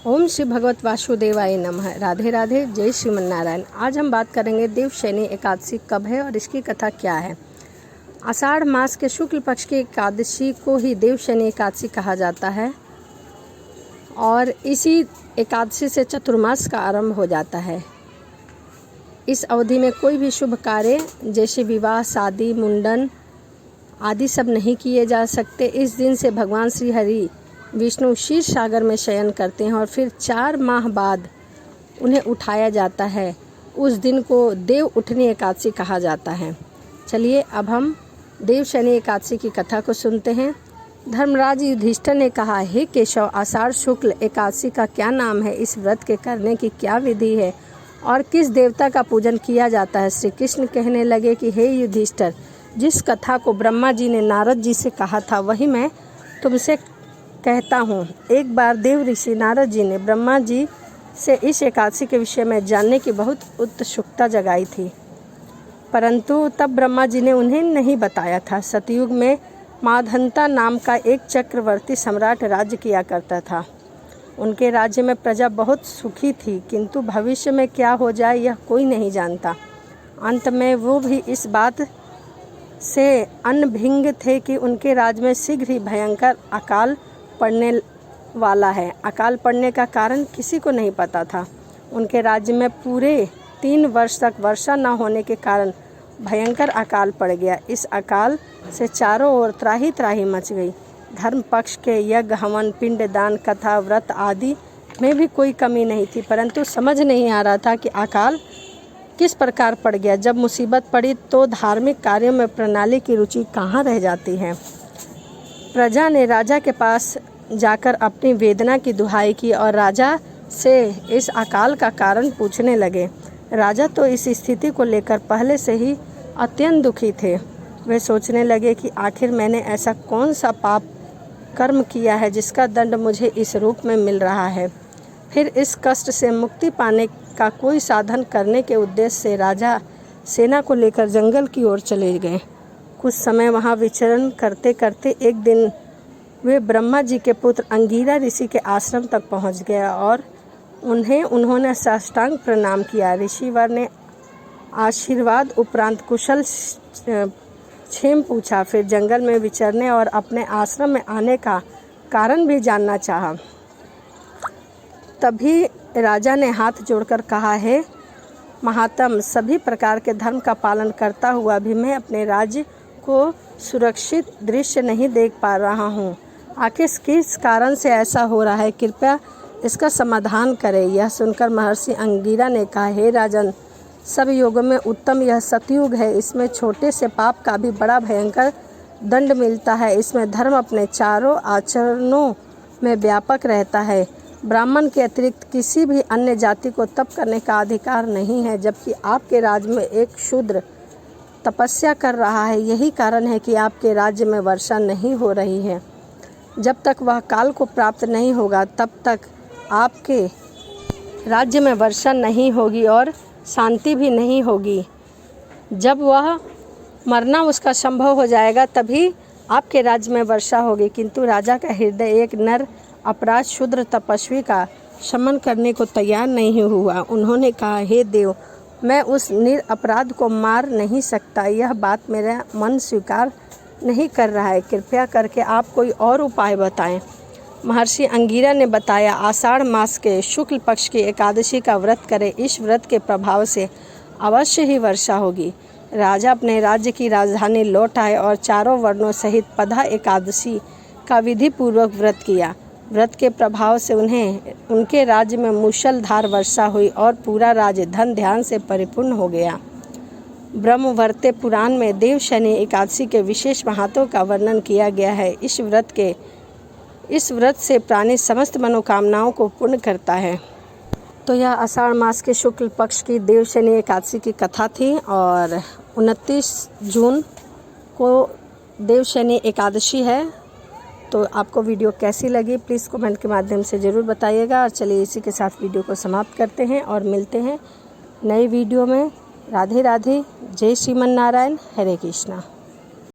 ओम श्री भगवत वासुदेवाय नमः। राधे राधे, जय श्रीमन नारायण। आज हम बात करेंगे देवशयनी एकादशी कब है और इसकी कथा क्या है। आषाढ़ मास के शुक्ल पक्ष की एकादशी को ही देवशयनी एकादशी कहा जाता है और इसी एकादशी से चतुर्मास का आरंभ हो जाता है। इस अवधि में कोई भी शुभ कार्य जैसे विवाह, शादी, मुंडन आदि सब नहीं किए जा सकते। इस दिन से भगवान श्री हरि विष्णु क्षीर सागर में शयन करते हैं और फिर 4 माह बाद उन्हें उठाया जाता है। उस दिन को देव उठनी एकादशी कहा जाता है। चलिए अब हम देवशयनी एकादशी की कथा को सुनते हैं। धर्मराज युधिष्ठिर ने कहा, हे केशव, आषाढ़ शुक्ल एकादशी का क्या नाम है, इस व्रत के करने की क्या विधि है और किस देवता का पूजन किया जाता है। श्री कृष्ण कहने लगे कि हे युधिष्ठिर, जिस कथा को ब्रह्मा जी ने नारद जी से कहा था वही मैं तुमसे कहता हूँ। एक बार देव ऋषि नारद जी ने ब्रह्मा जी से इस एकादशी के विषय में जानने की बहुत उत्सुकता जगाई थी, परंतु तब ब्रह्मा जी ने उन्हें नहीं बताया था। सतयुग में माधंता नाम का एक चक्रवर्ती सम्राट राज्य किया करता था। उनके राज्य में प्रजा बहुत सुखी थी, किंतु भविष्य में क्या हो जाए यह कोई नहीं जानता। अंत में वो भी इस बात से अनभिज्ञ थे कि उनके राज्य में शीघ्र ही भयंकर अकाल पड़ने वाला है। अकाल पड़ने का कारण किसी को नहीं पता था। उनके राज्य में पूरे 3 वर्ष तक वर्षा न होने के कारण भयंकर अकाल पड़ गया। इस अकाल से चारों ओर त्राही त्राही मच गई। धर्म पक्ष के यज्ञ, हवन, पिंडदान, कथा, व्रत आदि में भी कोई कमी नहीं थी, परंतु समझ नहीं आ रहा था कि अकाल किस प्रकार पड़ गया। जब मुसीबत पड़ी तो धार्मिक कार्यों में प्रणाली की रुचि कहाँ रह जाती है। प्रजा ने राजा के पास जाकर अपनी वेदना की दुहाई की और राजा से इस अकाल का कारण पूछने लगे। राजा तो इस स्थिति को लेकर पहले से ही अत्यंत दुखी थे। वे सोचने लगे कि आखिर मैंने ऐसा कौन सा पाप कर्म किया है जिसका दंड मुझे इस रूप में मिल रहा है। फिर इस कष्ट से मुक्ति पाने का कोई साधन करने के उद्देश्य से राजा सेना को लेकर जंगल की ओर चले गए। कुछ समय वहाँ विचरण करते करते एक दिन वे ब्रह्मा जी के पुत्र अंगिरा ऋषि के आश्रम तक पहुँच गया और उन्होंने साष्टांग प्रणाम किया। ऋषिवर ने आशीर्वाद उपरांत कुशल क्षेम पूछा। फिर जंगल में विचरने और अपने आश्रम में आने का कारण भी जानना चाहा। तभी राजा ने हाथ जोड़कर कहा, हे महात्म, सभी प्रकार के धर्म का पालन करता हुआ भी मैं अपने राज्य को सुरक्षित दृश्य नहीं देख पा रहा हूँ। आखिर किस कारण से ऐसा हो रहा है, कृपया इसका समाधान करें। यह सुनकर महर्षि अंगिरा ने कहा, हे राजन, सब युगों में उत्तम यह सतयुग है। इसमें छोटे से पाप का भी बड़ा भयंकर दंड मिलता है। इसमें धर्म अपने चारों आचरणों में व्यापक रहता है। ब्राह्मण के अतिरिक्त किसी भी अन्य जाति को तप करने का अधिकार नहीं है, जबकि आपके राज्य में एक शूद्र तपस्या कर रहा है। यही कारण है कि आपके राज्य में वर्षा नहीं हो रही है। जब तक वह काल को प्राप्त नहीं होगा तब तक आपके राज्य में वर्षा नहीं होगी और शांति भी नहीं होगी। जब वह मरना उसका संभव हो जाएगा तभी आपके राज्य में वर्षा होगी। किंतु राजा का हृदय एक नर अपराध शूद्र तपस्वी का शमन करने को तैयार नहीं हुआ। उन्होंने कहा, हे देव, मैं उस निरपराध को मार नहीं सकता। यह बात मेरा मन स्वीकार नहीं कर रहा है। कृपया करके आप कोई और उपाय बताएं। महर्षि अंगिरा ने बताया, आषाढ़ मास के शुक्ल पक्ष की एकादशी का व्रत करें। इस व्रत के प्रभाव से अवश्य ही वर्षा होगी। राजा अपने राज्य की राजधानी लौट आए और चारों वर्णों सहित पदा एकादशी का विधि पूर्वक व्रत किया। व्रत के प्रभाव से उनके राज्य में मूसलधार वर्षा हुई और पूरा राज्य धन ध्यान से परिपूर्ण हो गया। ब्रह्मवर्ते पुराण में देवशयनी एकादशी के विशेष महत्व का वर्णन किया गया है। इस व्रत से प्राणी समस्त मनोकामनाओं को पूर्ण करता है। तो यह आषाढ़ मास के शुक्ल पक्ष की देवशयनी एकादशी की कथा थी और 29 जून को देवशयनी एकादशी है। तो आपको वीडियो कैसी लगी प्लीज़ कमेंट के माध्यम से ज़रूर बताइएगा। और चलिए इसी के साथ वीडियो को समाप्त करते हैं और मिलते हैं नई वीडियो में। राधे राधे, जय श्रीमन नारायण, हरे कृष्णा।